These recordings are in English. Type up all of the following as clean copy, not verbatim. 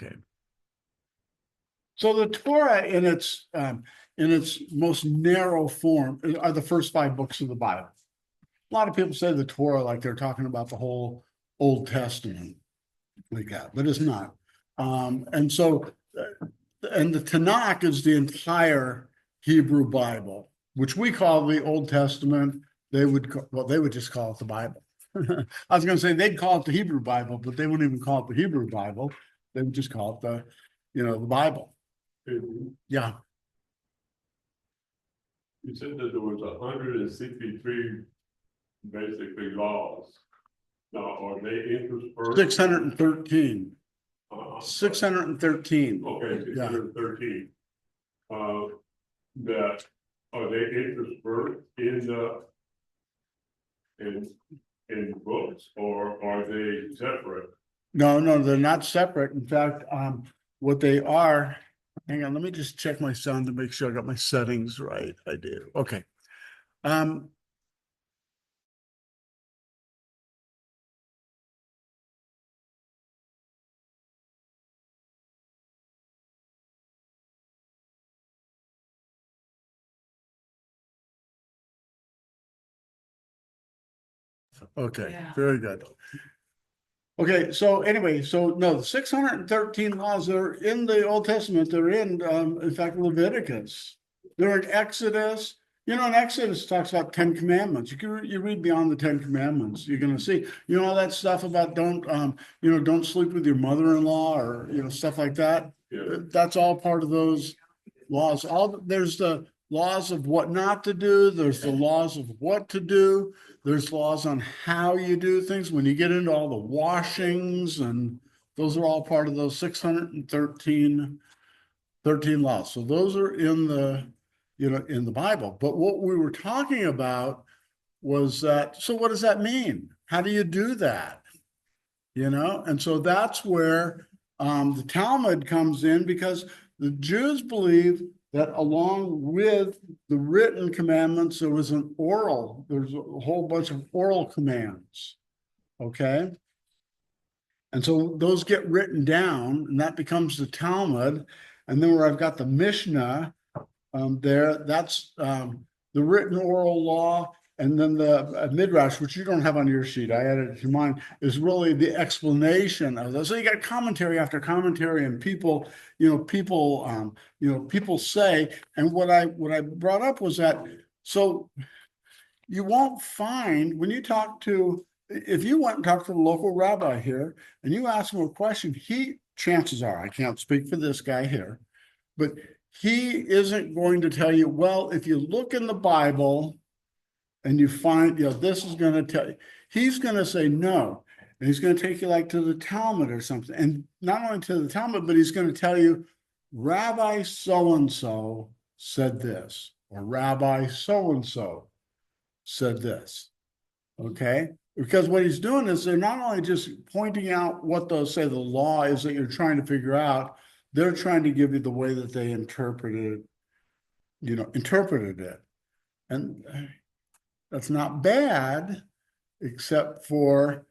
Okay. So the Torah in its most narrow form are the first 5 books of the Bible. A lot of people say the Torah like they're talking about the whole Old Testament like that, but it's not. And so, and the Tanakh is the entire Hebrew Bible, which we call the Old Testament. They would just call it the Bible. I was going to say they'd call it the Hebrew Bible, but they wouldn't even call it the Hebrew Bible. They would just call it the Bible. Yeah. You said that there was 163 basically laws. Now, are they interspersed? 613. 613. Okay, 613. That are they interspersed in books, or are they separate? No, they're not separate. In fact, what they are, hang on, let me just check my sound to make sure I got my settings right. I do. Okay. Okay, Yeah. very good. Okay, so anyway, no, the 613 laws that are in the Old Testament, they're in fact, Leviticus. They're in Exodus. In Exodus talks about 10 commandments. You read beyond the 10 commandments, you're going to see, all that stuff about don't sleep with your mother-in-law or, stuff like that. Yeah. That's all part of those laws. There's the laws of what not to do. There's the laws of what to do. There's laws on how you do things. When you get into all the washings, and those are all part of those 613 laws. So those are in the Bible. But what we were talking about was that, so what does that mean? How do you do that? And so that's where the Talmud comes in, because the Jews believe that along with the written commandments, there's a whole bunch of oral commands. Okay. And so those get written down, and that becomes the Talmud. And then where I've got the Mishnah that's the written oral law. And then the Midrash, which you don't have on your sheet, I added it to mine, is really the explanation of those. So you got commentary after commentary, and people say. And what I brought up was that, so you won't find, when you talk to, if you went and talked to the local rabbi here and you ask him a question, chances are, I can't speak for this guy here, but he isn't going to tell you, well, if you look in the Bible and you find, this is going to tell you, he's going to say no. And he's going to take you like to the Talmud or something. And not only to the Talmud, but he's going to tell you, Rabbi so-and-so said this, or Rabbi so-and-so said this. Okay? Because what he's doing is they're not only just pointing out what they'll say the law is that you're trying to figure out, they're trying to give you the way that they interpreted it. And that's not bad, except for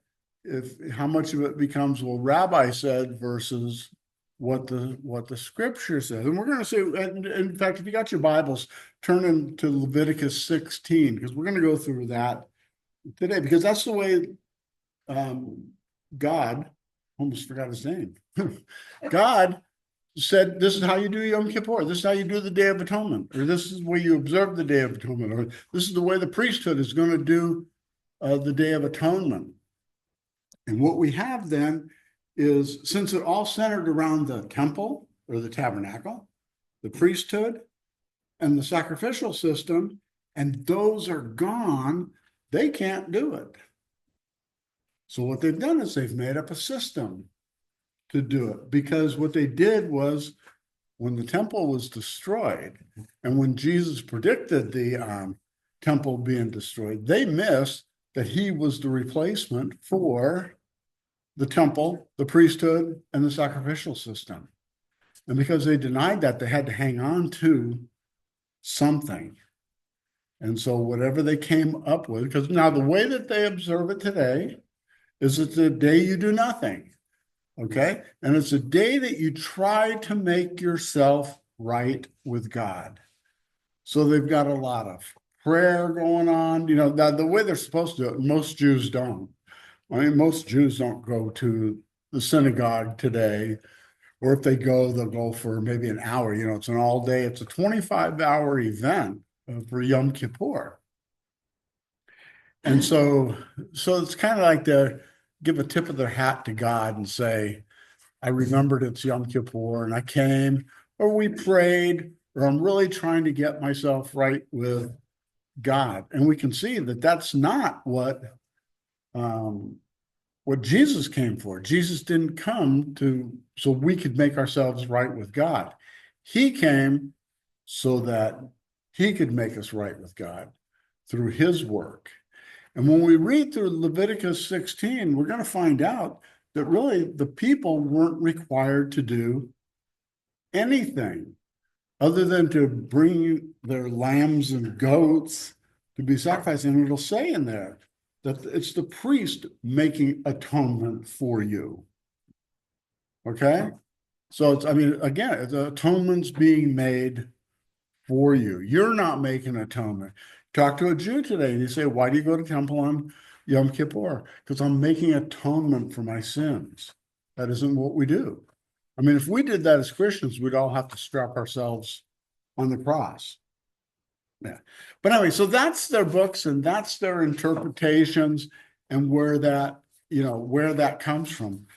how much of it becomes, well, Rabbi said versus what the scripture says. And we're going to say, in fact, if you got your Bibles, turn into Leviticus 16, because we're going to go through that today, because that's the way God, almost forgot his name, God said, this is how you do Yom Kippur. This is how you do the Day of Atonement, or this is the way you observe the Day of Atonement, or this is the way the priesthood is going to do the Day of Atonement. And what we have then is, since it all centered around the temple or the tabernacle, the priesthood, and the sacrificial system, and those are gone, they can't do it. So what they've done is they've made up a system to do it, because what they did was, when the temple was destroyed and when Jesus predicted the temple being destroyed, they missed that he was the replacement for the temple, the priesthood, and the sacrificial system. And because they denied that, they had to hang on to something. And so whatever they came up with, because now the way that they observe it today is it's the day you do nothing. Okay. And it's a day that you try to make yourself right with God. So they've got a lot of prayer going on, the way they're supposed to do it. Most Jews don't. I mean, most Jews don't go to the synagogue today, or if they go, they'll go for maybe an hour. It's an all day, it's a 25-hour event for Yom Kippur. And so it's kind of like to give a tip of their hat to God and say, I remembered it's Yom Kippur and I came, or we prayed, or I'm really trying to get myself right with God. And we can see that that's not what Jesus came for. Jesus didn't come so we could make ourselves right with God. He came so that he could make us right with God through his work. And when we read through Leviticus 16, we're going to find out that really the people weren't required to do anything other than to bring their lambs and goats to be sacrificed. And it'll say in there that it's the priest making atonement for you. Okay? So again, the atonement's being made for you. You're not making atonement. Talk to a Jew today and you say, why do you go to temple on Yom Kippur? Because I'm making atonement for my sins. That isn't what we do. I mean, if we did that as Christians, we'd all have to strap ourselves on the cross. Yeah. But anyway, so that's their books and that's their interpretations and where that comes from.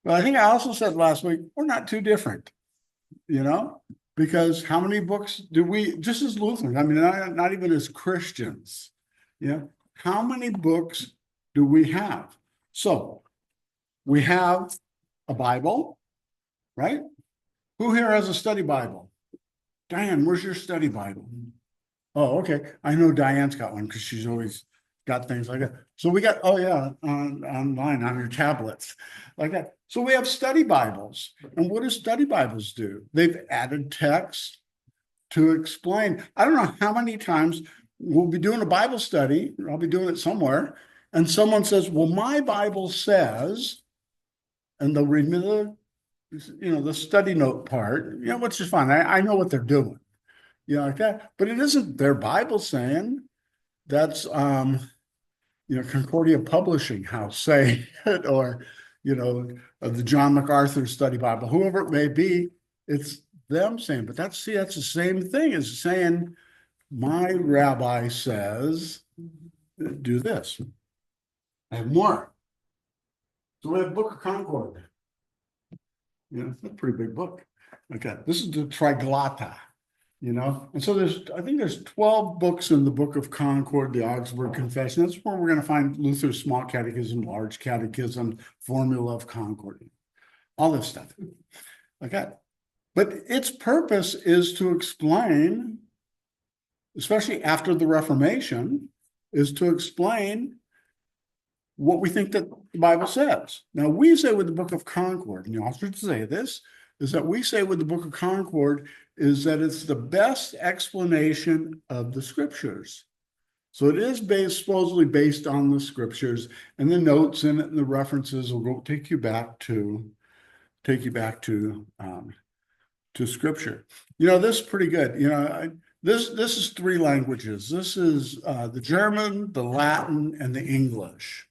But I think I also said last week, we're not too different, because how many books do we, just as Lutherans, I mean, not even as Christians, how many books do we have? So we have a Bible, right? Who here has a study Bible? Diane, where's your study Bible? Oh, okay. I know Diane's got one because she's always got things like that. So we got, oh yeah, online on your tablets like that. So we have study Bibles. And what do study Bibles do? They've added text to explain. I don't know how many times we'll be doing a Bible study, or I'll be doing it somewhere, and someone says, well, my Bible says, and they'll read me the study note part, which is fine. I know what they're doing, like that. But it isn't their Bible saying. That's Concordia Publishing House saying it, or the John MacArthur Study Bible, whoever it may be, it's them saying. But that's the same thing as saying, my rabbi says, do this. I have more. So we have Book of Concord. It's a pretty big book. Okay, this is the Triglotta. And so I think there's 12 books in the Book of Concord, the Augsburg Confession. That's where we're going to find Luther's Small Catechism, Large Catechism, Formula of Concord, all this stuff. Okay. But its purpose is to explain, especially after the Reformation, is to explain what we think that the Bible says. Now, we say with the Book of Concord, and the authors say this, is that we say with the Book of Concord is that it's the best explanation of the scriptures. So it is supposedly based on the scriptures, and the notes in it and the references will take you back to scripture. This is pretty good. This is 3 languages. This is the German, the Latin, and the English.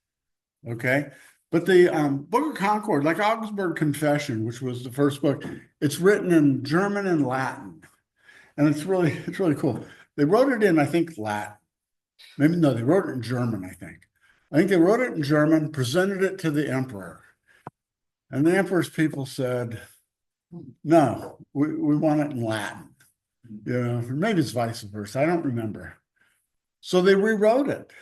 Okay. But the Book of Concord, like Augsburg Confession, which was the first book, it's written in German and Latin. And it's really cool. They wrote it in, I think, Latin. Maybe, no, they wrote it in German, I think. I think they wrote it in German, presented it to the emperor. And the emperor's people said, no, we want it in Latin. Maybe it's vice versa. I don't remember. So they rewrote it.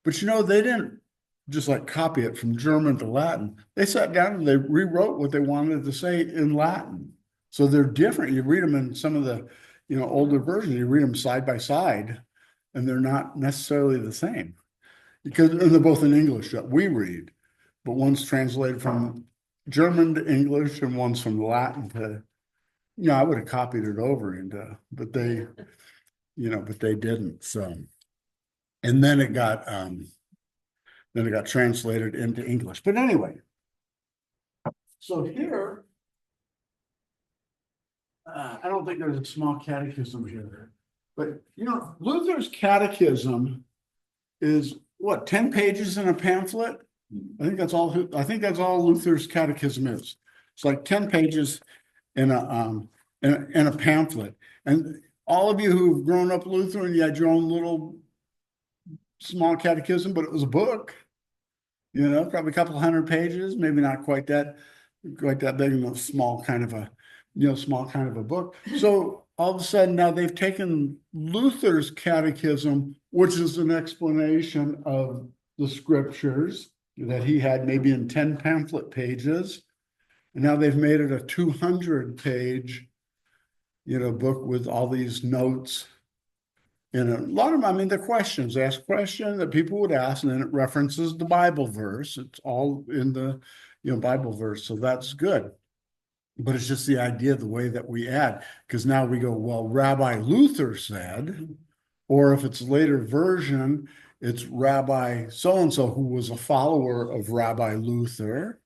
But they didn't just like copy it from German to Latin. They sat down and they rewrote what they wanted to say in Latin. So they're different. You read them in some of the, older versions, you read them side by side, and they're not necessarily the same. And they're both in English that we read, but one's translated from German to English and one's from Latin to, I would have copied it over but they didn't. So, and then it got translated into English. But anyway, So here, I don't think there's a small catechism here, but Luther's catechism is what, 10 pages in a pamphlet? I think that's all Luther's catechism is. It's like 10 pages in a pamphlet. And all of you who've grown up Lutheran, you had your own little small catechism, but it was a book. Probably a couple hundred pages, maybe not quite that big, and small kind of a book. So all of a sudden now they've taken Luther's catechism, which is an explanation of the scriptures that he had maybe in 10 pamphlet pages. And now they've made it a 200-page, book with all these notes. And a lot of them, I mean, the questions, they ask questions that people would ask, and then it references the Bible verse. It's all in the, Bible verse. So that's good. But it's just the idea, the way that we add, because now we go, well, Rabbi Luther said, or if it's a later version, it's Rabbi so-and-so who was a follower of Rabbi Luther.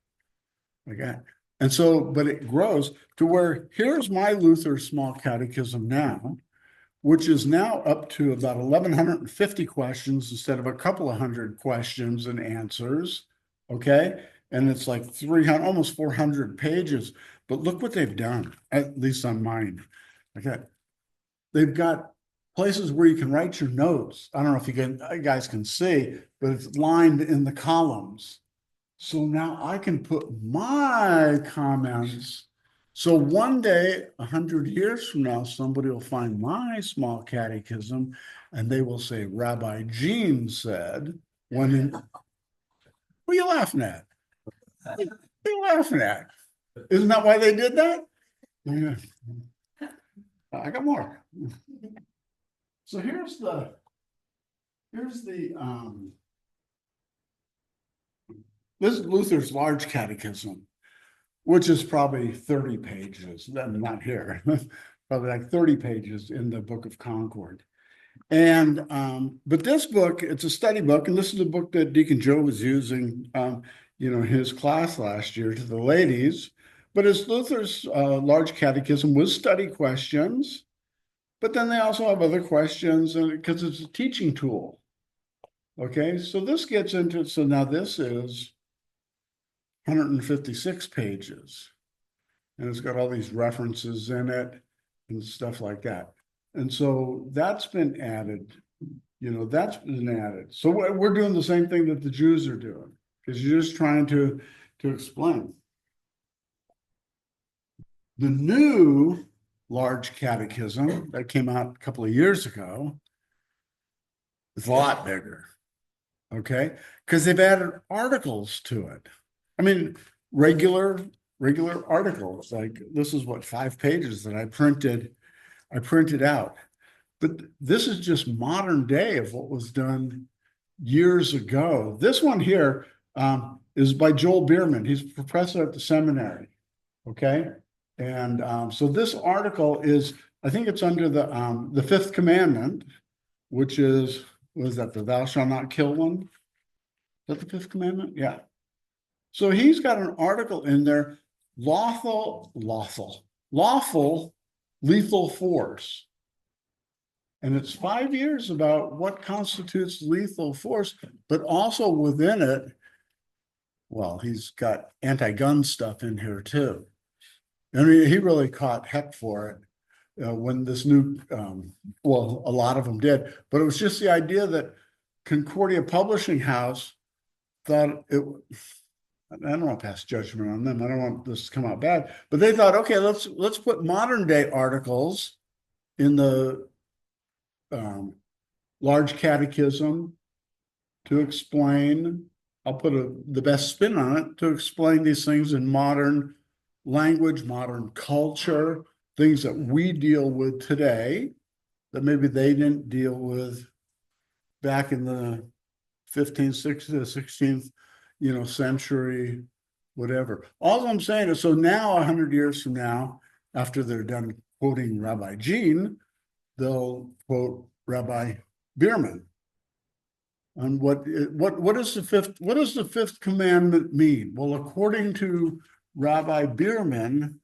Okay. And so, but it grows to where here's my Luther small catechism now, which is now up to about 1,150 questions instead of a couple of hundred questions and answers. Okay. And it's like 300, almost 400 pages. But look what they've done, at least on mine. Okay. They've got places where you can write your notes. I don't know if you guys can see, but it's lined in the columns. So now I can put my comments. So one day, 100 years from now, somebody will find my small catechism and they will say, Rabbi Gene said, what are you laughing at? What are you laughing at? Isn't that why they did that? Yeah. I got more. So here's the this is Luther's large catechism, which is probably 30 pages. Not here, probably like 30 pages in the Book of Concord. And but this book, it's a study book, and this is the book that Deacon Joe was using his class last year to the ladies. But it's Luther's large catechism with study questions. But then they also have other questions, and because it's a teaching tool. Okay, so this gets into, so now this is 156 pages. And it's got all these references in it and stuff like that. And so that's been added, that's been added. So we're doing the same thing that the Jews are doing, because you're just trying to explain. The new large catechism that came out a couple of years ago is a lot bigger, okay? Because they've added articles to it. I mean, regular articles, like this is what, 5 pages that I printed out. But this is just modern day of what was done years ago. This one here is by Joel Bierman. He's a professor at the seminary, okay? And so this article is, I think it's under the 5th commandment, which is, what is that, the thou shalt not kill one? Is that the 5th commandment? Yeah. So he's got an article in there, lawful lethal force. And it's 5 years about what constitutes lethal force, but also within it, well, he's got anti-gun stuff in here too. I mean, he really caught heck for it when this new, well, a lot of them did, but it was just the idea that Concordia Publishing House thought it, I don't want to pass judgment on them. I don't want this to come out bad, but they thought, okay, let's put modern day articles in the large catechism to explain. I'll put the best spin on it to explain these things in modern language, modern culture, things that we deal with today that maybe they didn't deal with back in the 15th, 16th, century, whatever. All I'm saying is, so now 100 years from now, after they're done quoting Rabbi Gene, they'll quote Rabbi Bierman. And what does the fifth commandment mean? Well, according to Rabbi Bierman,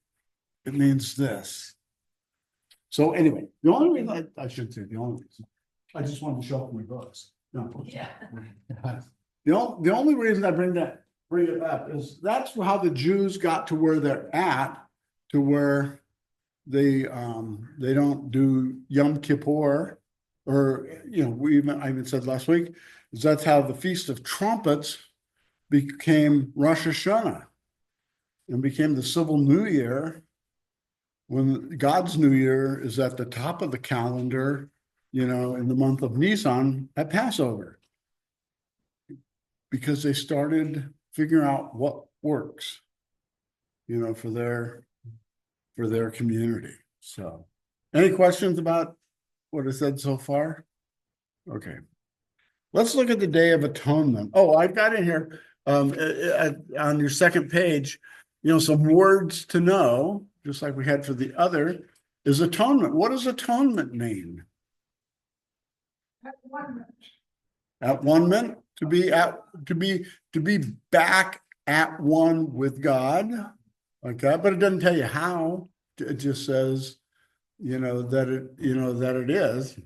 it means this. So anyway, the only reason I should say the only reason, I just wanted to show up my books. No. Yeah. The only reason I bring it up is that's how the Jews got to where they're at, to where they don't do Yom Kippur, or I even said last week, is that's how the Feast of Trumpets became Rosh Hashanah and became the civil New Year, when God's New Year is at the top of the calendar, in the month of Nisan at Passover. Because they started figuring out what works, for their community. So, any questions about what I said so far? Okay. Let's look at the Day of Atonement. Oh, I've got in here on your second page, some words to know, just like we had for the other, is atonement. What does atonement mean? At one minute, to be back at one with God. Okay, but it doesn't tell you how. It just says, that it is.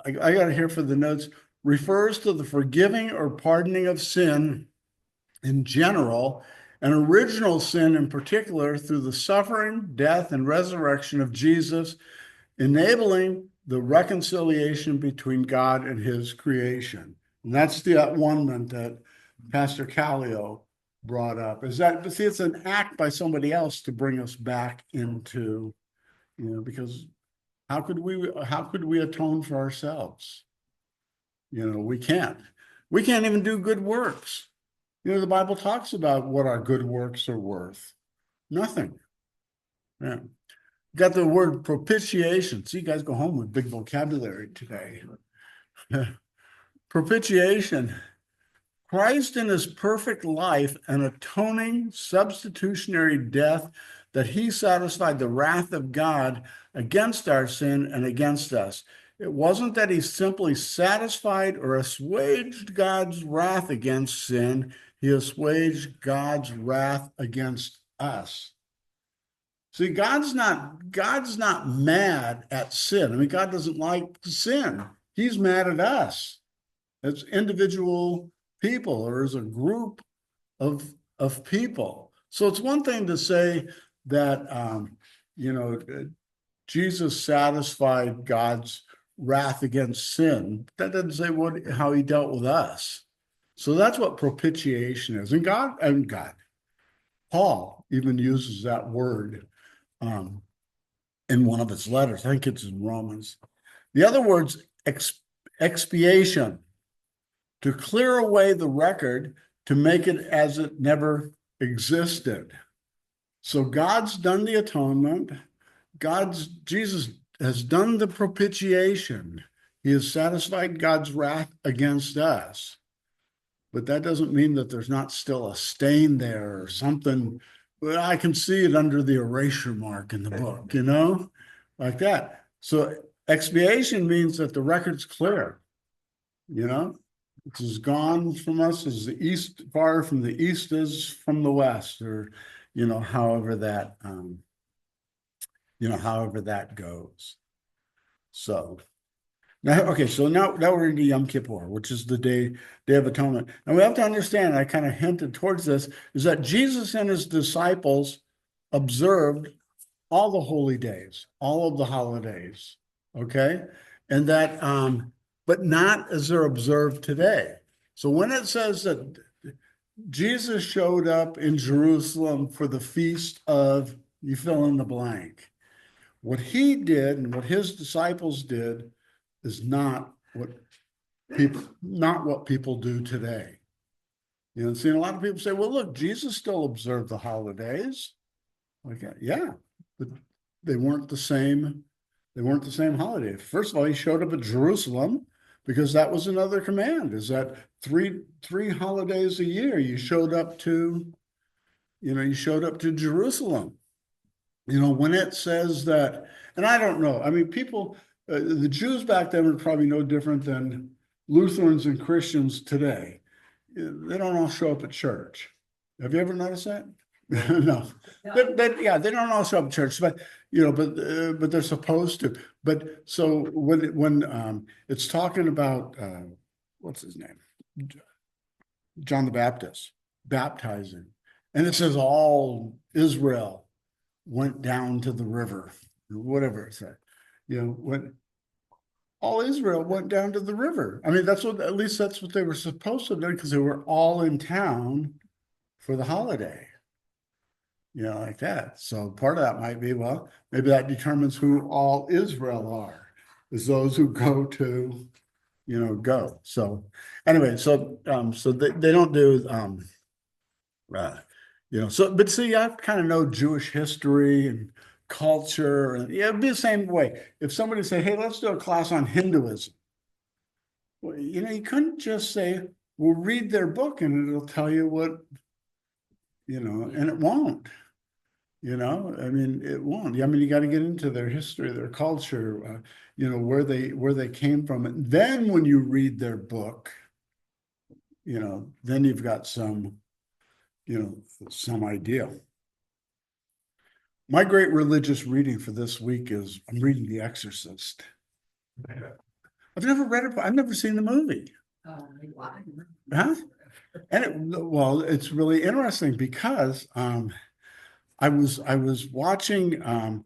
I got it here for the notes. Refers to the forgiving or pardoning of sin in general, and original sin in particular, through the suffering, death, and resurrection of Jesus, enabling the reconciliation between God and his creation. And that's the atonement that Pastor Callio brought up. Is that, but see, it's an act by somebody else to bring us back into, because how could we atone for ourselves? We can't even do good works. The Bible talks about what our good works are worth. Nothing. Yeah. Got the word propitiation. See, you guys go home with big vocabulary today. Propitiation. Christ in his perfect life and atoning substitutionary death, that he satisfied the wrath of God against our sin and against us. It wasn't that he simply satisfied or assuaged God's wrath against sin. He assuaged God's wrath against us. See, God's not mad at sin. I mean, God doesn't like sin. He's mad at us as individual people, or as a group of people. So it's one thing to say that Jesus satisfied God's wrath against sin. That doesn't say how he dealt with us. So that's what propitiation is. And Paul even uses that word in one of his letters. I think it's in Romans. The other word's expiation, to clear away the record, to make it as it never existed. So God's done the atonement. Jesus has done the propitiation. He has satisfied God's wrath against us. But that doesn't mean that there's not still a stain there or something. Well, I can see it under the erasure mark in the book, like that. So expiation means that the record's clear, It's as gone from us as the east, far from the east is from the west, or, however that goes. So now we're into Yom Kippur, which is the Day of Atonement. And we have to understand, I kind of hinted towards this, is that Jesus and his disciples observed all the holy days, all of the holidays, okay? And that, but not as they're observed today. So when it says that Jesus showed up in Jerusalem for the feast of, you fill in the blank, what he did and what his disciples did is not what people do today. See, a lot of people say, well, look, Jesus still observed the holidays. Okay, yeah, but they weren't the same. They weren't the same holiday. First of all, he showed up at Jerusalem because that was another command, is that three holidays a year you showed up to Jerusalem. When it says that, and I don't know, I mean, people, the Jews back then were probably no different than Lutherans and Christians today. They don't all show up at church. Have you ever noticed that? No, yeah, they don't all show up at church, but but they're supposed to. But so when it's talking about what's his name, John the Baptist baptizing, and it says all Israel went down to the river, or whatever it said. When all Israel went down to the river. I mean, at least that's what they were supposed to do because they were all in town for the holiday. Like that. So part of that might be, well, maybe that determines who all Israel are, is those who go to, go. So anyway, so they don't do but see, I kind of know Jewish history and culture, and yeah, it'd be the same way. If somebody say, hey, let's do a class on Hinduism. Well, you couldn't just say, well, read their book and it'll tell you what, and it won't. I mean, it won't. I mean, you got to get into their history, their culture, where they came from. And then when you read their book, then you've got some idea. My great religious reading for this week is I'm reading The Exorcist. I've never read it. I've never seen the movie. Huh? And it's really interesting because I was watching a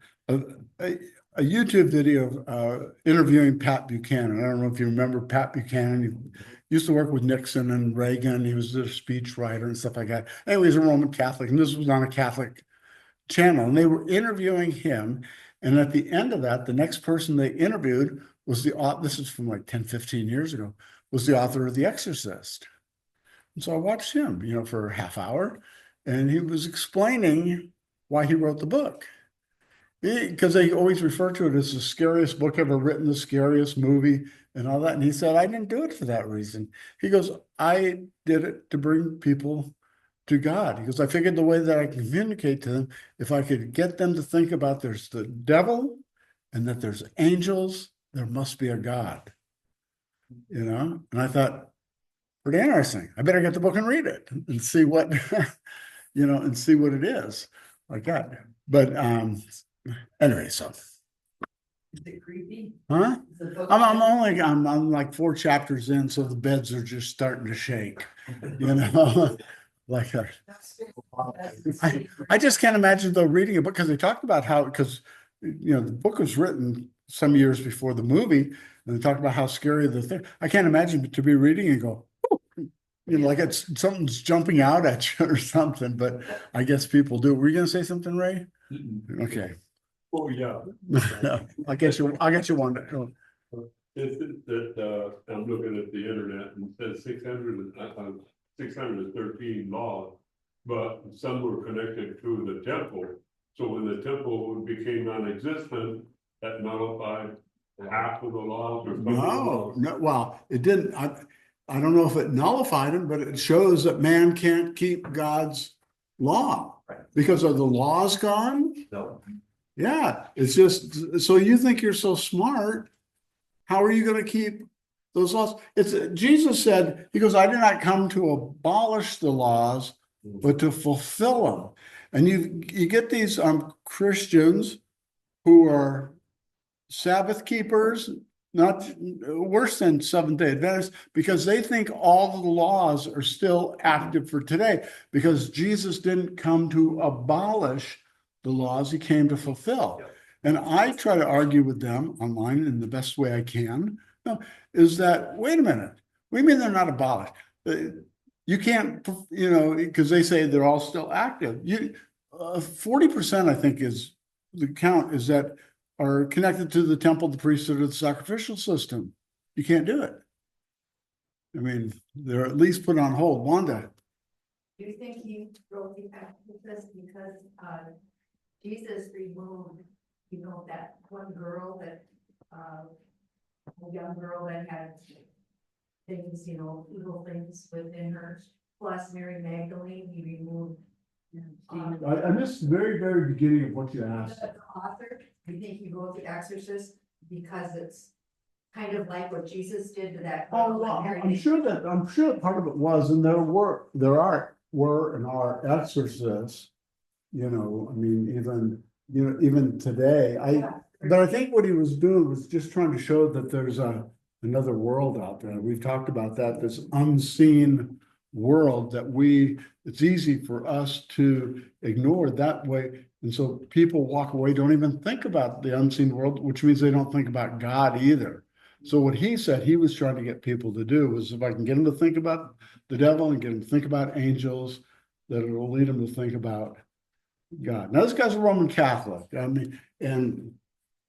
YouTube video of interviewing Pat Buchanan. I don't know if you remember Pat Buchanan. He used to work with Nixon and Reagan. He was a speech writer and stuff like that. Anyway, he's a Roman Catholic, and this was on a Catholic channel. And they were interviewing him. And at the end of that, the next person they interviewed was this is from like 10, 15 years ago, was the author of The Exorcist. And so I watched him, for a half hour, and he was explaining why he wrote the book. Because they always refer to it as the scariest book ever written, the scariest movie, and all that. And he said, I didn't do it for that reason. He goes, I did it to bring people to God. He goes, I figured the way that I communicate to them, if I could get them to think about there's the devil and that there's angels, there must be a God. And I thought, pretty interesting. I better get the book and read it and see what, and see what it is like that. But anyway, so. Is it creepy? Huh? I'm like 4 chapters in, so the beds are just starting to shake, like I just can't imagine though reading a book because they talked about how, because the book was written some years before the movie, and they talked about how scary the thing. I can't imagine to be reading and go, like something's jumping out at you or something. But I guess people do. Were you going to say something, Ray? Okay. Oh, yeah. I guess you one. It's that I'm looking at the internet and it says 613 laws, but some were connected to the temple. So when the temple became non-existent, that nullified half of the laws or something. No, well, it didn't. I don't know if it nullified them, but it shows that man can't keep God's law. Right. Because of the laws gone. No. Yeah, it's just, so you think you're so smart. How are you going to keep those laws? Jesus said, he goes, I did not come to abolish the laws, but to fulfill them. And you get these Christians who are Sabbath keepers, not worse than Seventh-day Adventists, because they think all of the laws are still active for today, because Jesus didn't come to abolish the laws, he came to fulfill. Yep. And I try to argue with them online in the best way I can, is that, wait a minute, we mean they're not abolished. You can't, because they say they're all still active. 40%, I think, is the count, is that are connected to the temple, the priesthood, or the sacrificial system. You can't do it. I mean, they're at least put on hold. Wanda. Do you think he wrote the Exorcist because Jesus removed, that one girl that, a young girl that had things, evil things within her, plus Mary Magdalene, he removed. I missed the very, very beginning of what you asked. The author, I think he wrote The Exorcist because it's kind of like what Jesus did to that. Oh, well, I'm sure part of it was, and there are exorcists You know, I mean, even today, but I think what he was doing was just trying to show that there's another world out there. We've talked about that, this unseen world that it's easy for us to ignore that way. And so people walk away, don't even think about the unseen world, which means they don't think about God either. So what he said he was trying to get people to do was, if I can get them to think about the devil and get them to think about angels, that it will lead them to think about God. Now, this guy's a Roman Catholic. I mean, and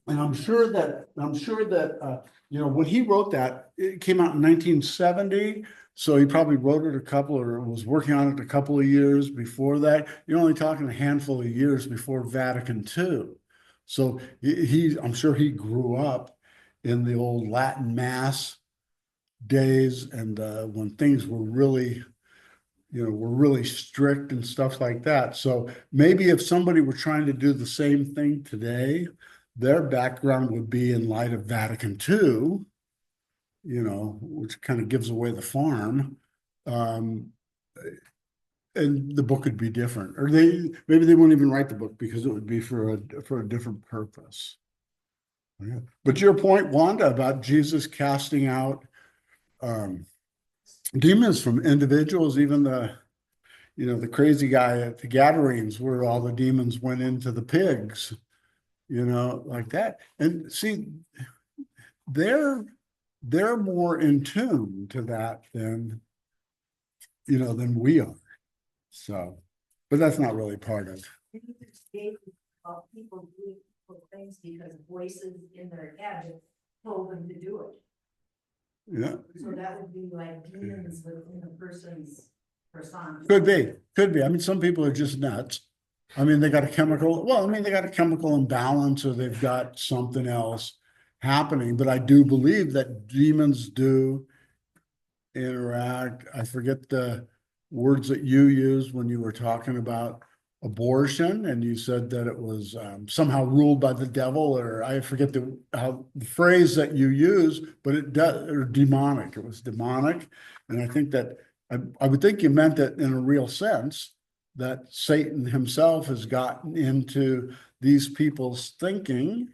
I'm sure that when he wrote that, it came out in 1970. So he probably wrote it a couple or was working on it a couple of years before that. You're only talking a handful of years before Vatican II. So I'm sure he grew up in the old Latin Mass days, and when things were really were really strict and stuff like that. So maybe if somebody were trying to do the same thing today, their background would be in light of Vatican II, which kind of gives away the farm. And the book would be different, or maybe they wouldn't even write the book because it would be for a different purpose. Yeah. But your point, Wanda, about Jesus casting out demons from individuals, even the crazy guy at the Gadarenes where all the demons went into the pigs, like that. And see, they're more in tune to that than we are. So, but that's not really part of. People doing things because voices in their head told them to do it. Yeah. So that would be like demons within the person's persona. Could be. I mean, some people are just nuts. I mean, they got a chemical imbalance, or they've got something else happening. But I do believe that demons do interact. I forget the words that you used when you were talking about abortion, and you said that it was somehow ruled by the devil, or I forget the phrase that you used, but it does, or demonic. It was demonic, and I think that I would think you meant that in a real sense, that Satan himself has gotten into these people's thinking,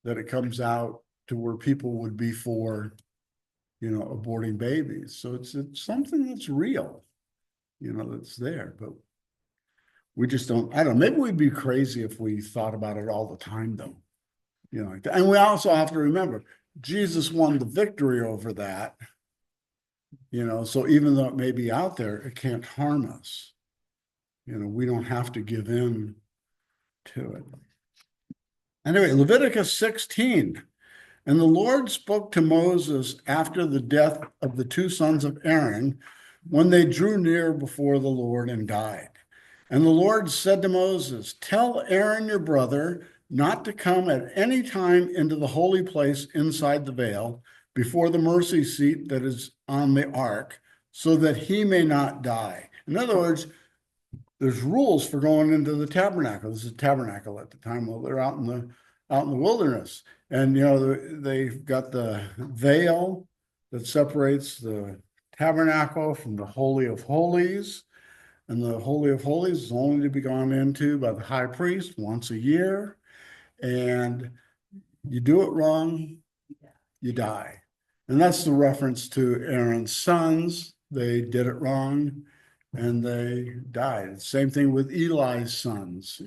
that it comes out to where people would be for, aborting babies. So it's something that's real, that's there, but we just don't, I don't know, maybe we'd be crazy if we thought about it all the time though. Like that. And we also have to remember, Jesus won the victory over that. So even though it may be out there, it can't harm us. We don't have to give in to it. Anyway, Leviticus 16. And the Lord spoke to Moses after the death of the two sons of Aaron, when they drew near before the Lord and died. And the Lord said to Moses, tell Aaron your brother not to come at any time into the holy place inside the veil, before the mercy seat that is on the ark, so that he may not die. In other words, there's rules for going into the tabernacle. This is a tabernacle at the time. Well, they're out in the wilderness, and they've got the veil that separates the tabernacle from the Holy of Holies, and the Holy of Holies is only to be gone into by the high priest once a year. And you do it wrong, you die. And that's the reference to Aaron's sons. They did it wrong and they died. Same thing with Eli's sons,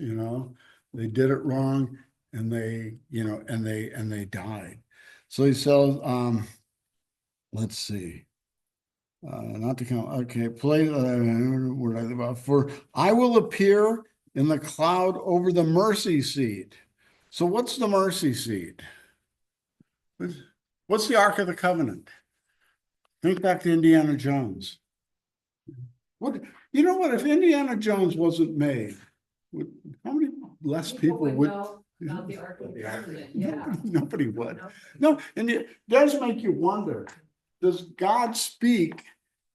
they did it wrong and they died. So he says, let's see. Not to come, okay, play, word I live about. For I will appear in the cloud over the mercy seat. So what's the mercy seat? What's the Ark of the Covenant? Think back to Indiana Jones. What, if Indiana Jones wasn't made, how many less people would know about the Ark of the Covenant? Yeah. Nobody would. No, and it does make you wonder, does God speak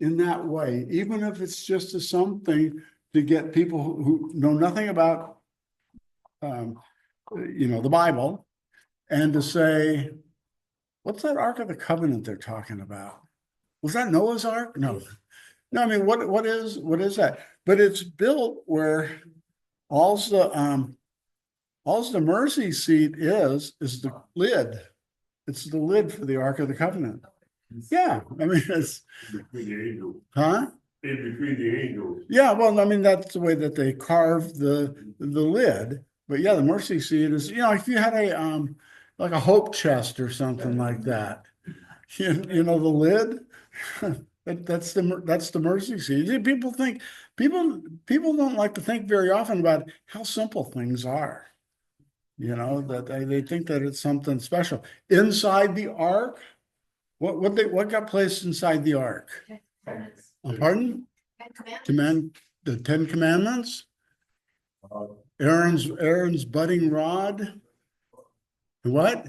in that way, even if it's just something to get people who know nothing about the Bible, and to say, what's that Ark of the Covenant they're talking about? Was that Noah's Ark? No. I mean, what is that? But it's built where all's the mercy seat is the lid. It's the lid for the Ark of the Covenant. Yeah, I mean, it's, Between the angels, huh? in between the angels. Yeah, well, I mean, that's the way that they carved the lid. But yeah, the mercy seat is, if you had like a hope chest or something like that, the lid, that's the mercy seat. See, people don't like to think very often about how simple things are. That they think that it's something special. Inside the ark, what got placed inside the ark? Pardon? The Ten Commandments? Aaron's budding rod? What?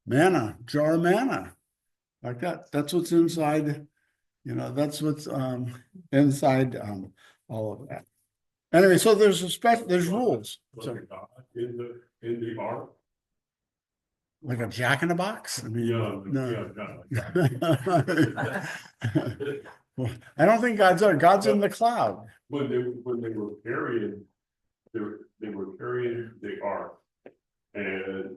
Manna, jar of manna. Like that. That's what's inside, that's what's inside all of that. Anyway, so there's rules. So, In the ark. like a jack in a box? I mean, Yeah, no. yeah. Well, I don't think God's in the cloud. When they were carrying, they were carrying the ark. And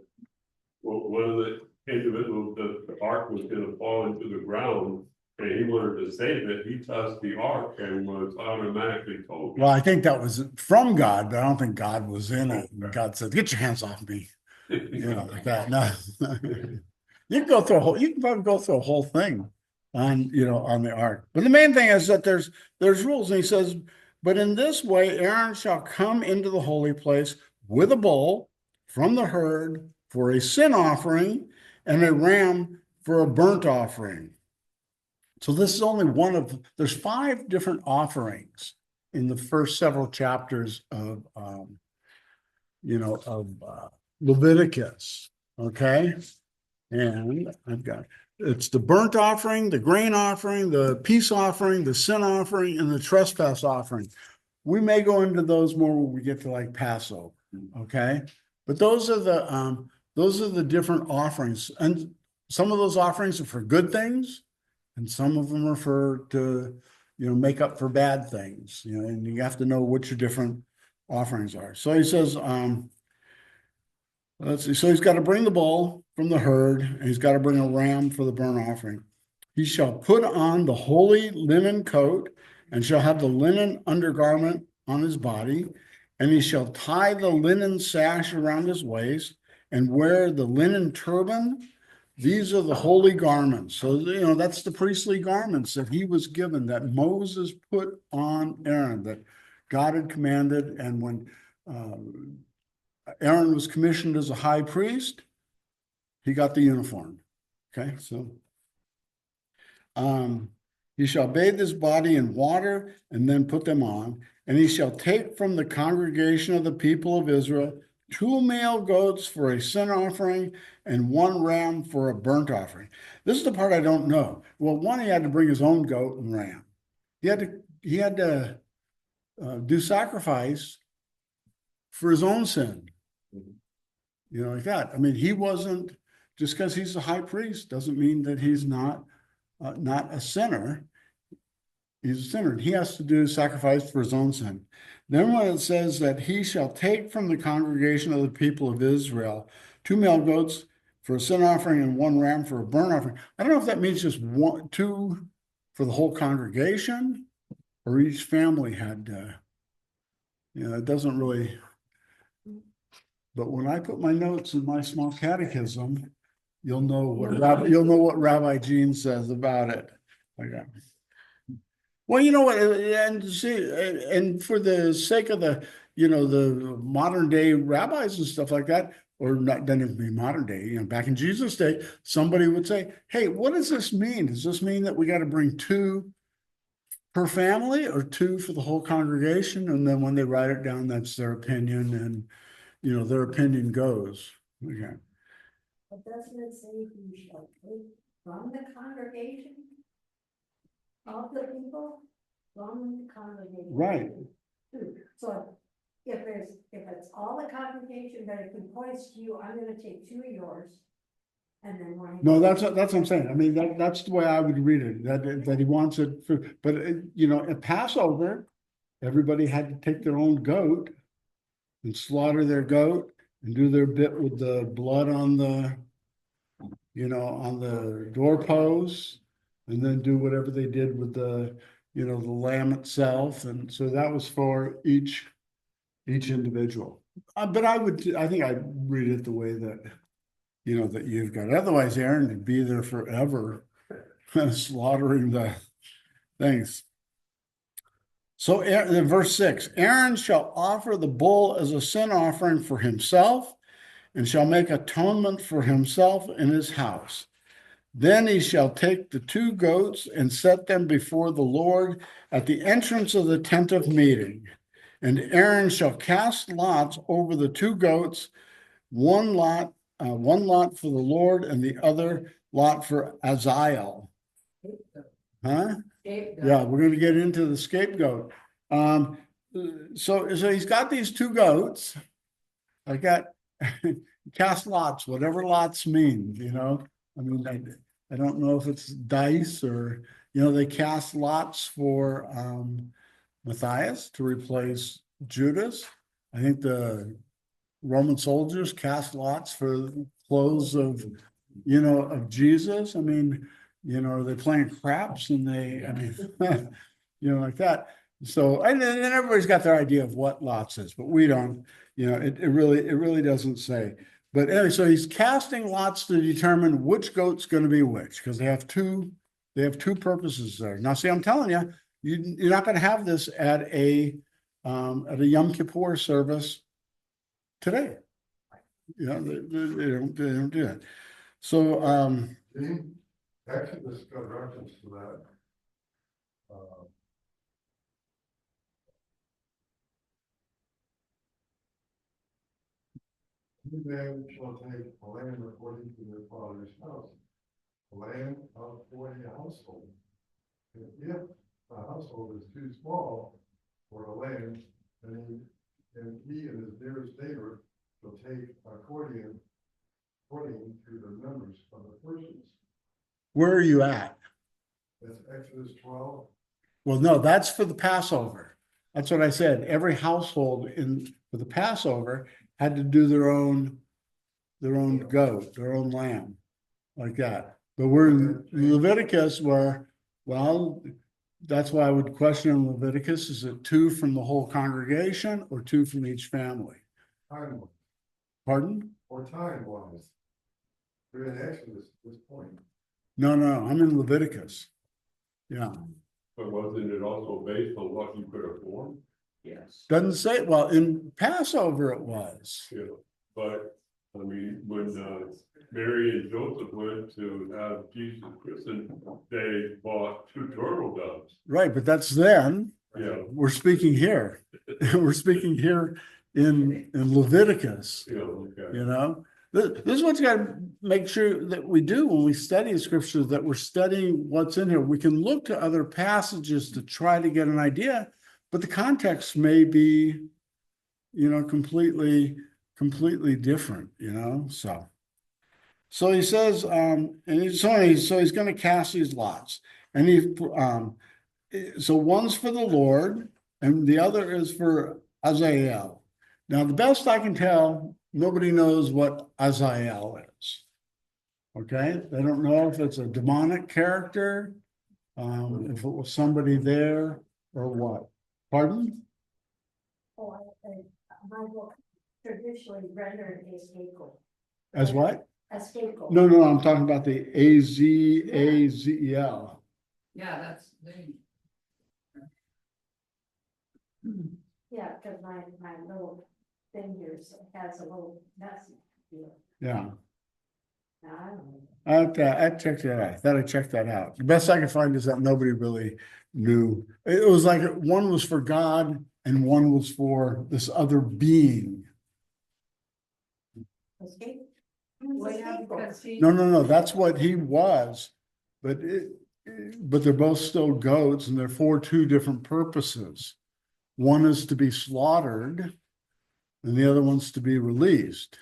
one of the individuals, the ark was gonna fall into the ground. And he wanted to save it, he touched the ark and was automatically told. Well, I think that was from God, but I don't think God was in it. And God said, "Get your hands off me." Like that. No. You can probably go through a whole thing on the ark. But the main thing is that there's rules. And he says, "But in this way, Aaron shall come into the holy place with a bull from the herd for a sin offering and a ram for a burnt offering." So this is only there's 5 different offerings in the first several chapters of Leviticus. Okay. And it's the burnt offering, the grain offering, the peace offering, the sin offering, and the trespass offering. We may go into those more when we get to like Passover. Okay. But those are the different offerings. And some of those offerings are for good things, and some of them are to make up for bad things. And you have to know what your different offerings are. So he says, let's see. So he's got to bring the bull from the herd, and he's got to bring a ram for the burnt offering. He shall put on the holy linen coat, and shall have the linen undergarment on his body, and he shall tie the linen sash around his waist, and wear the linen turban. These are the holy garments. So, that's the priestly garments that he was given, that Moses put on Aaron, that God had commanded. And when Aaron was commissioned as a high priest, he got the uniform. Okay, so he shall bathe his body in water and then put them on, and he shall take from the congregation of the people of Israel 2 male goats for a sin offering and 1 ram for a burnt offering. This is the part I don't know. Well, one, he had to bring his own goat and ram. He had to do sacrifice for his own sin. Like that. I mean, he wasn't, just because he's a high priest doesn't mean that he's not a sinner. He's a sinner, and he has to do sacrifice for his own sin. Then when it says that he shall take from the congregation of the people of Israel 2 male goats for a sin offering and 1 ram for a burnt offering. I don't know if that means just 2 for the whole congregation, or each family had, it doesn't really. But when I put my notes in my small catechism, you'll know what Rabbi Gene says about it. Okay. Well, you know what, and see, and for the sake of the modern day rabbis and stuff like that, or not, doesn't even be modern day, back in Jesus' day, somebody would say, "Hey, what does this mean? Does this mean that we got to bring 2 per family, or 2 for the whole congregation?" And then when they write it down, that's their opinion, and their opinion goes. Okay. But doesn't it say you shall take from the congregation of the people, from the congregation? Right. So if it's all the congregation, but if it points to you, I'm gonna take 2 of yours. And then one. No, that's what I'm saying. I mean, that's the way I would read it, that he wants it for, but at Passover, everybody had to take their own goat and slaughter their goat and do their bit with the blood on the, on the doorposts, and then do whatever they did with the, the lamb itself. And so that was for each individual. But I think I'd read it the way that, that you've got. Otherwise, Aaron would be there forever slaughtering the things. So in verse 6, Aaron shall offer the bull as a sin offering for himself and shall make atonement for himself and his house. Then he shall take the 2 goats and set them before the Lord at the entrance of the tent of meeting. And Aaron shall cast lots over the 2 goats, one lot for the Lord and the other lot for Azazel. Huh? Yeah, we're going to get into the scapegoat. So he's got these 2 goats. I got cast lots, whatever lots mean, I mean, I don't know if it's dice or, they cast lots for Matthias to replace Judas. I think the Roman soldiers cast lots for clothes of Jesus. I mean, are they playing craps and like that. So, and then everybody's got their idea of what lots is, but we don't, it really doesn't say. But anyway, so he's casting lots to determine which goat's going to be which, because they have two purposes there. Now, see, I'm telling you, you're not going to have this at a Yom Kippur service today. They don't do that. So, actually, this got reference to that. Any man shall take a land according to their father's house, a land for a household. And if the household is too small for the land, then he and his nearest neighbor shall take according to the numbers of the persons. where are you at? That's Exodus 12. Well, no, that's for the Passover. That's what I said. Every household for the Passover had to do their own goat, their own lamb, like that. But we're in Leviticus where, well, that's why I would question in Leviticus, is it 2 from the whole congregation or 2 from each family? Time. Pardon? Or time-wise. We're in Exodus at this point. No, I'm in Leviticus. Yeah. But wasn't it also based on what you could afford? Yes. Doesn't say, well, in Passover it was. Yeah, but, I mean, when, Mary and Joseph went to have Jesus christened, they bought 2 turtle doves. Right, but that's then. Yeah. We're speaking here. We're speaking here in Leviticus. Yeah, okay. This is what you got to make sure that we do when we study scripture, that we're studying what's in here. We can look to other passages to try to get an idea, but the context may be, completely different, So he says, and he's going to cast these lots, and so one's for the Lord and the other is for Azazel. Now, the best I can tell, nobody knows what Azazel is. Okay, they don't know if it's a demonic character, if it was somebody there or what. Pardon? Bible traditionally rendered a scapegoat. As what? A scapegoat. No, I'm talking about the Azazel. Yeah, that's, they, Yeah, because my little thing here has a little message. Yeah. I don't know. I checked that out. I thought I checked that out. The best I could find is that nobody really knew. It was like one was for God and one was for this other being. Escape? because he. No, that's what he was. But they're both still goats and they're for 2 different purposes. One is to be slaughtered and the other one's to be released.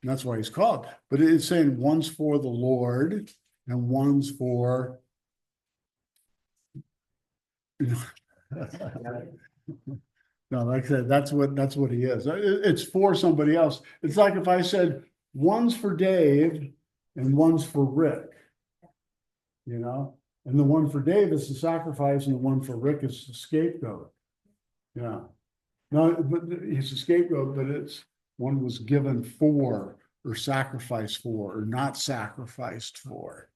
And that's why he's called. But it's saying one's for the Lord and one's for, No, like I said, that's what he is. It's for somebody else. It's like if I said, one's for Dave and one's for Rick. You know, and the one for Dave is the sacrifice and the one for Rick is the scapegoat. Yeah. No, but he's a scapegoat, but it's one was given for or sacrificed for or not sacrificed for.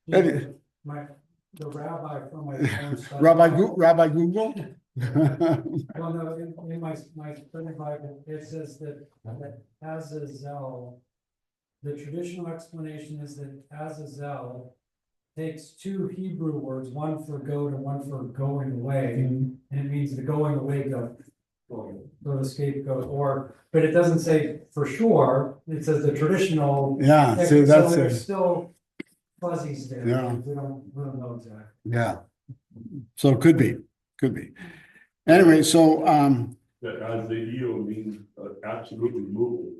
Yeah, the rabbi from my own study. Rabbi Google? Well, no, in my study Bible, it says that Azazel, the traditional explanation is that Azazel takes two Hebrew words, one for goat and one for going away, and it means the going away goat. Or the scapegoat, but it doesn't say for sure, it says the traditional. Yeah, see, that's So there's it. still fuzzies there. Yeah. We don't know exactly. Yeah. So it could be. Anyway, so That as the eel means absolute removal.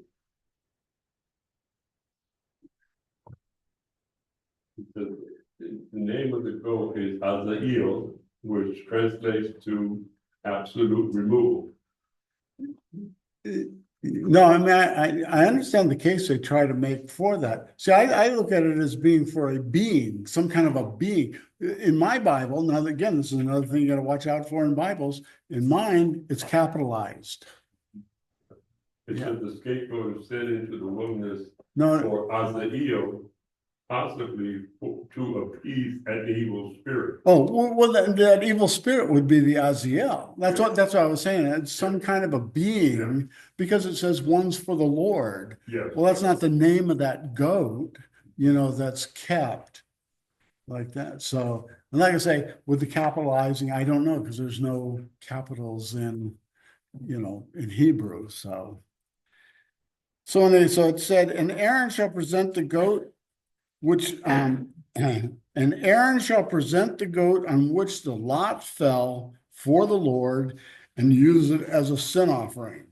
The, the name of the goat is Azael, which translates to absolute removal. no, I mean, I understand the case they try to make for that. See, I look at it as being for a being, some kind of a being. In my Bible, now again, this is another thing you got to watch out for in Bibles. In mine, it's capitalized. It Yeah. says the scapegoat is sent into the wilderness No, for Azael, possibly to appease an evil spirit. oh, well, that evil spirit would be the Aziel. That's what I was saying. It's some kind of a being because it says one's for the Lord. Yes. Well, that's not the name of that goat, that's kept like that. So, and like I say, with the capitalizing, I don't know because there's no capitals in Hebrew. So it said, and Aaron shall present the goat, which and Aaron shall present the goat on which the lot fell for the Lord and use it as a sin offering.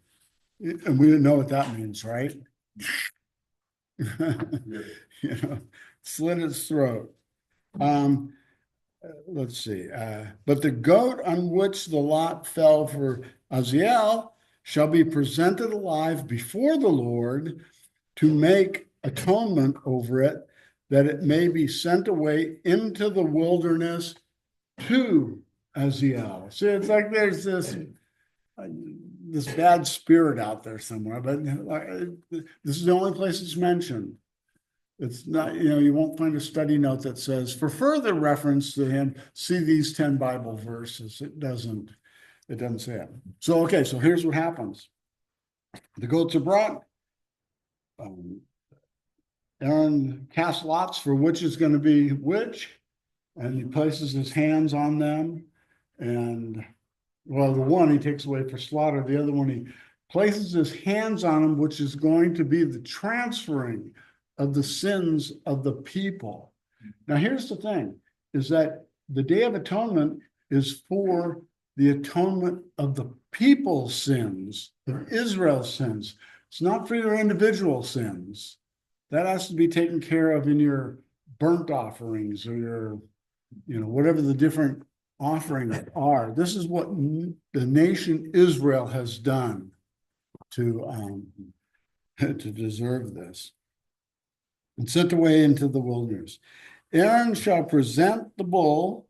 And we didn't know what that means, right? Slit his throat. Let's see. But the goat on which the lot fell for Aziel shall be presented alive before the Lord to make atonement over it, that it may be sent away into the wilderness to Aziel. See, it's like there's this bad spirit out there somewhere, but this is the only place it's mentioned. It's not, you won't find a study note that says, for further reference to him, see these 10 Bible verses. It doesn't say it. So, okay, so here's what happens. The goats are brought. Aaron casts lots for which is going to be which, and he places his hands on them. And, well, the one he takes away for slaughter, the other one he places his hands on them, which is going to be the transferring of the sins of the people. Now, here's the thing, is that the Day of Atonement is for the atonement of the people's sins, of Israel's sins. It's not for your individual sins. That has to be taken care of in your burnt offerings or your, whatever the different offerings are. This is what the nation Israel has done to deserve this. And sent away into the wilderness. Aaron shall present the bull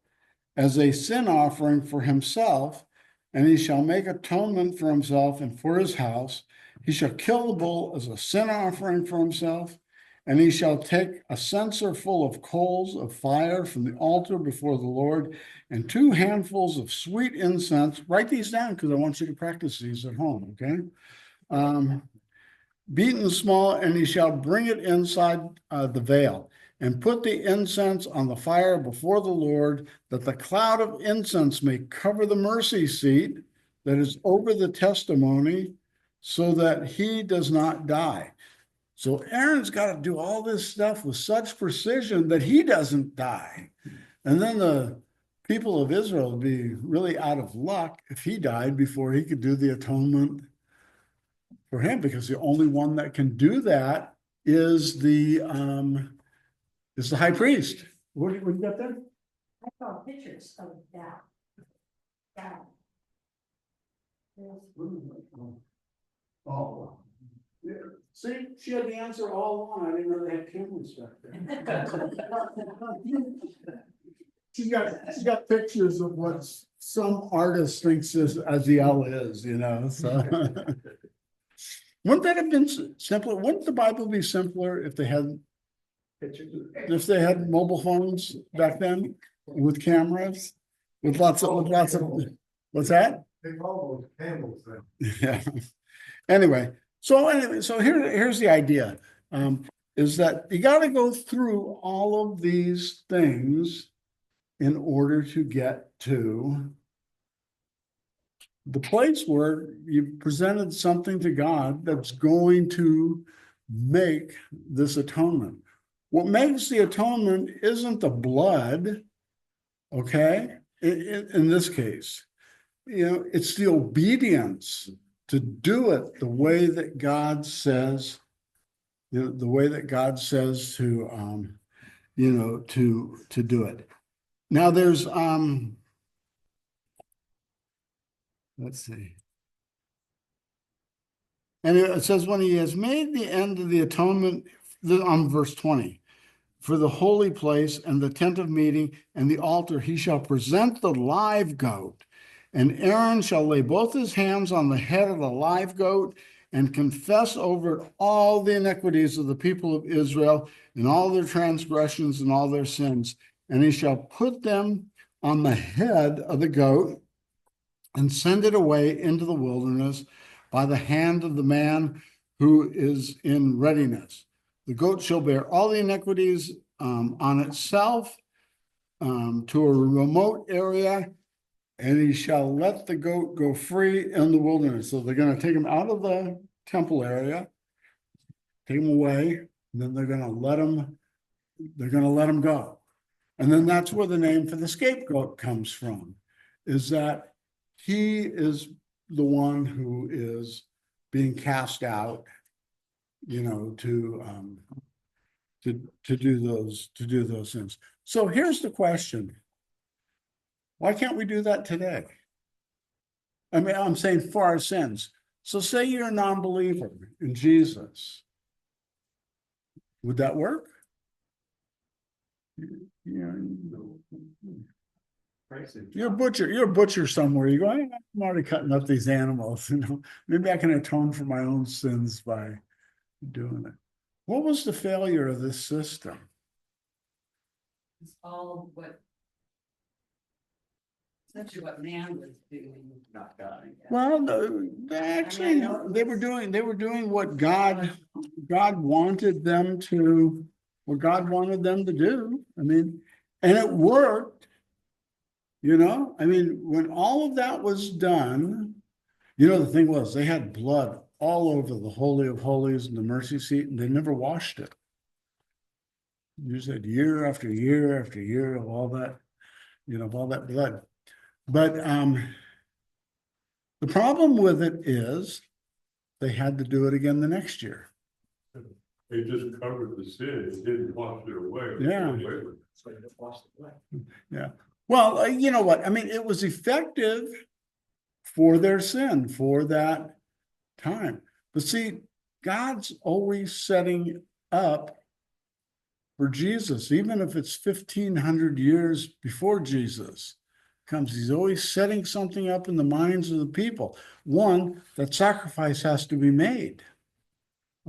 as a sin offering for himself, and he shall make atonement for himself and for his house. He shall kill the bull as a sin offering for himself, and he shall take a censer full of coals of fire from the altar before the Lord, and 2 handfuls of sweet incense. Write these down because I want you to practice these at home, okay? Beaten small, and he shall bring it inside the veil, and put the incense on the fire before the Lord, that the cloud of incense may cover the mercy seat that is over the testimony, so that he does not die. So Aaron's got to do all this stuff with such precision that he doesn't die. And then the people of Israel would be really out of luck if he died before he could do the atonement for him, because the only one that can do that is the high priest. What do you got there? I saw pictures of that Yeah. Oh. Yeah. See, she had the answer all along. I didn't know they had cameras back there. She's got pictures of what some artist thinks is as the L is, you know, so. Wouldn't that have been simpler? Wouldn't the Bible be simpler if they had mobile phones back then with cameras? With lots of, what's that? They call those candles then. Yeah. Anyway, so here's the idea. Is that you gotta go through all of these things in order to get to the place where you presented something to God that's going to make this atonement. What makes the atonement isn't the blood, okay? In this case, you know, it's the obedience to do it the way that God says, you know, the way that God says to, you know, to do it. Now there's, let's see. And it says, when he has made the end of the atonement, on verse 20, for the holy place and the tent of meeting and the altar, he shall present the live goat. And Aaron shall lay both his hands on the head of the live goat and confess over it all the iniquities of the people of Israel and all their transgressions and all their sins. And he shall put them on the head of the goat and send it away into the wilderness by the hand of the man who is in readiness. The goat shall bear all the iniquities on itself to a remote area, and he shall let the goat go free in the wilderness. So they're going to take him out of the temple area, take him away, and then they're going to let him go. And then that's where the name for the scapegoat comes from, is that he is the one who is being cast out, you know, to do those things. So here's the question. Why can't we do that today? I mean, I'm saying for our sins. So say you're a non-believer in Jesus. Would that work? Yeah. You're a butcher somewhere. You go, I'm already cutting up these animals, you know. Maybe I can atone for my own sins by doing it. What was the failure of this system? It's all what. Essentially what man was doing. Not God. Well, no, actually, they were doing what God wanted them to, what God wanted them to do. I mean, and it worked. You know, I mean, when all of that was done, you know, the thing was they had blood all over the Holy of Holies and the mercy seat, and they never washed it. You said year after year after year of all that, you know, of all that blood. But the problem with it is they had to do it again the next year. They just covered the sin, it didn't wash it away. Yeah. Yeah. Well, you know what? I mean, it was effective for their sin for that time. But see, God's always setting up for Jesus, even if it's 1,500 years before Jesus comes. He's always setting something up in the minds of the people. One, that sacrifice has to be made.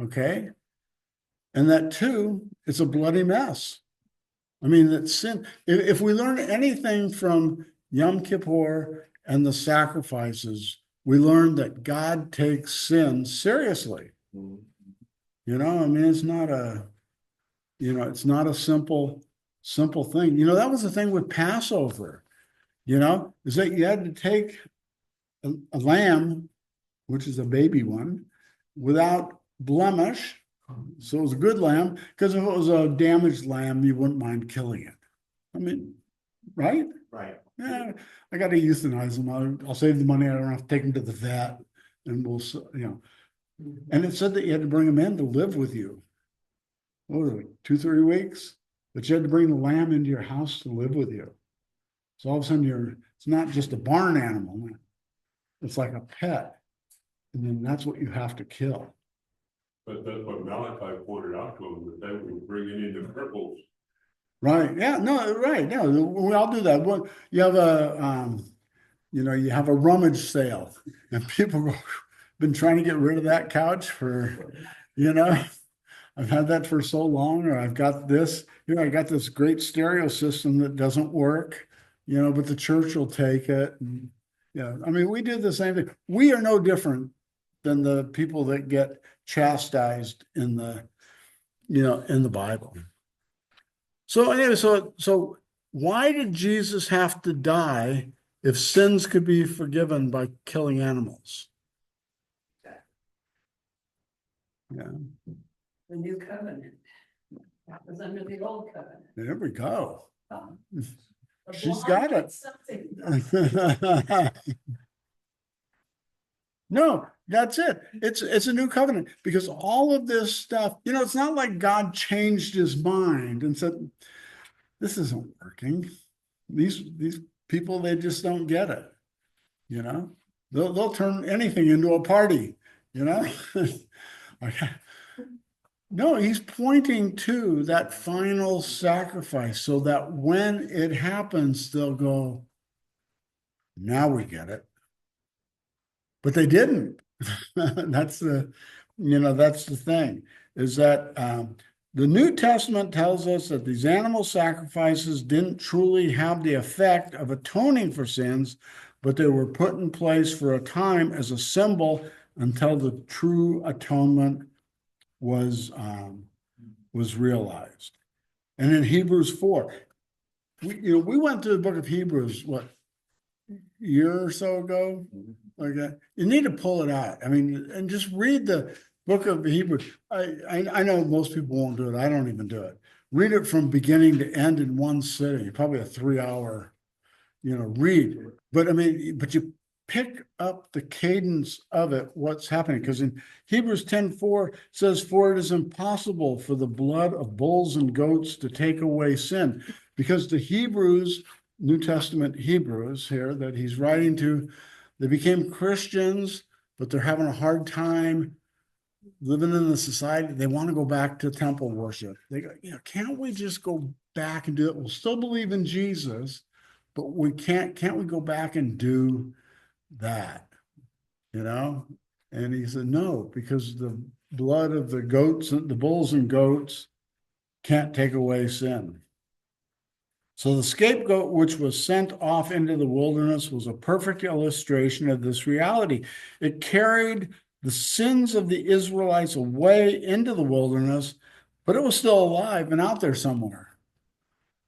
Okay? And that two, it's a bloody mess. I mean, that sin, if we learn anything from Yom Kippur and the sacrifices, we learn that God takes sin seriously. You know, I mean, it's not a simple thing. You know, that was the thing with Passover, you know, is that you had to take a lamb, which is a baby one, without blemish. So it was a good lamb, because if it was a damaged lamb, you wouldn't mind killing it. I mean, right? Right. Yeah, I got to euthanize them. I'll save the money. I don't have to take them to the vet, and we'll, you know. And it said that you had to bring them in to live with you. What was it, 2-3 weeks? But you had to bring the lamb into your house to live with you. So all of a sudden It's not just a barn animal. It's like a pet. And then that's what you have to kill. But that's what Malachi pointed out to him, that they were bringing in the cripples. Right, yeah, no, right, no, we all do that. Well, you have you have a rummage sale and people go, been trying to get rid of that couch for, I've had that for so long, or I've got this, I got this great stereo system that doesn't work, but the church will take it. And, yeah, I mean, we do the same thing. We are no different than the people that get chastised in the Bible. So anyway, so why did Jesus have to die if sins could be forgiven by killing animals? Yeah, The new covenant. That was under the old covenant. there we go. The She's blonde got it. with something. No, that's it. It's a new covenant because all of this stuff, it's not like God changed his mind and said, this isn't working. These people, they just don't get it. They'll turn anything into a party, No, he's pointing to that final sacrifice so that when it happens, they'll go, now we get it. But they didn't. That's the thing, is that the New Testament tells us that these animal sacrifices didn't truly have the effect of atoning for sins, but they were put in place for a time as a symbol until the true atonement was realized. And in Hebrews 4, we went through the book of Hebrews, what, a year or so ago? Okay, you need to pull it out. I mean, and just read the book of Hebrews. I know most people won't do it. I don't even do it. Read it from beginning to end in one sitting, probably a 3-hour, read. But I mean, but you pick up the cadence of it, what's happening. Because in Hebrews 10:4 says, for it is impossible for the blood of bulls and goats to take away sin. Because the Hebrews, New Testament Hebrews here that he's writing to, they became Christians, but they're having a hard time living in the society. They want to go back to temple worship. They go, can't we just go back and do it? We'll still believe in Jesus, but we can't we go back and do that? And he said, no, because the blood of the goats, the bulls and goats can't take away sin. So the scapegoat, which was sent off into the wilderness, was a perfect illustration of this reality. It carried the sins of the Israelites away into the wilderness, but it was still alive and out there somewhere.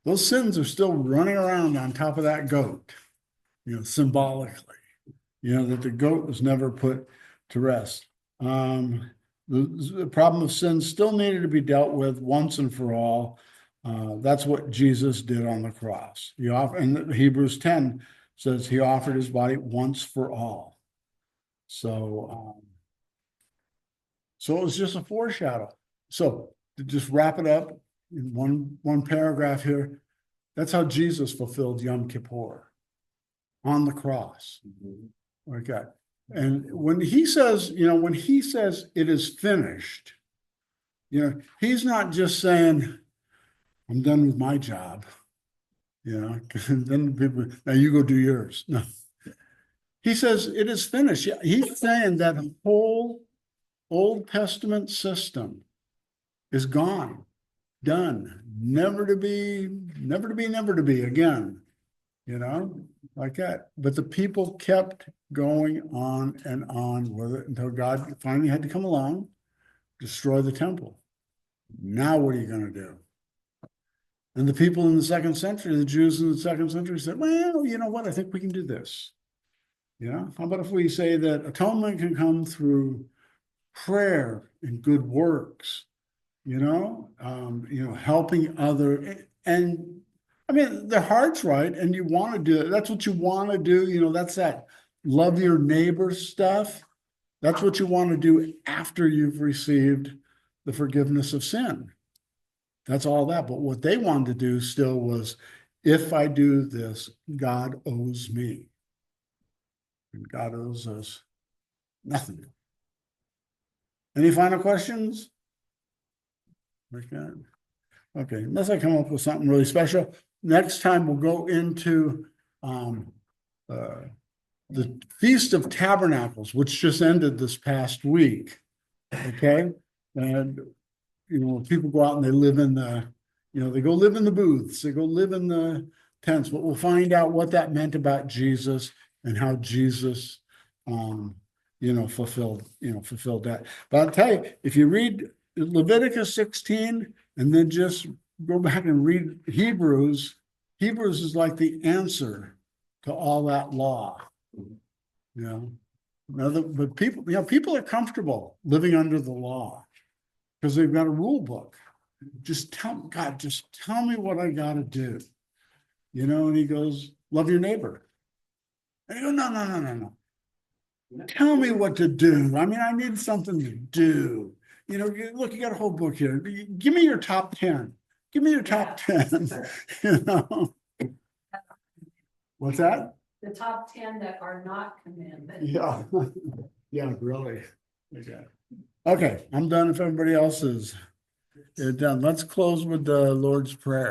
Those sins are still running around on top of that goat, symbolically, that the goat was never put to rest. The problem of sin still needed to be dealt with once and for all. That's what Jesus did on the cross. And Hebrews 10 says he offered his body once for all. So it was just a foreshadow. So to just wrap it up in one paragraph here, that's how Jesus fulfilled Yom Kippur on the cross. Okay. And when he says it is finished, he's not just saying, I'm done with my job. Then people, now you go do yours. No. He says it is finished. He's saying that whole Old Testament system is gone, done, never to be again, like that. But the people kept going on and on with it until God finally had to come along, destroy the temple. Now what are you going to do? And the people in the second century, the Jews in the second century said, well, you know what? I think we can do this. How about if we say that atonement can come through prayer and good works, helping other, and I mean, their heart's right, and you want to do it. That's what you want to do. That's that love your neighbor stuff. That's what you want to do after you've received the forgiveness of sin. That's all that. But what they wanted to do still was if I do this, God owes me. And God owes us nothing. Any final questions? Okay, unless I come up with something really special, next time we'll go into the Feast of Tabernacles, which just ended this past week. Okay, and people go out and they live in they go live in the booths, they go live in the tents, but we'll find out what that meant about Jesus and how Jesus fulfilled that. But I'll tell you, if you read Leviticus 16 and then just go back and read Hebrews is like the answer to all that law. But people are comfortable living under the law because they've got a rule book. Just tell me what I got to do. And he goes, love your neighbor. And you go, no. Tell me what to do. I mean, I need something to do. Look, you got a whole book here. Give me your top 10. Give me your top 10. What's that? The top 10 that are not commandments. Yeah. Yeah, really. Okay, I'm done if everybody else is done. Let's close with the Lord's Prayer.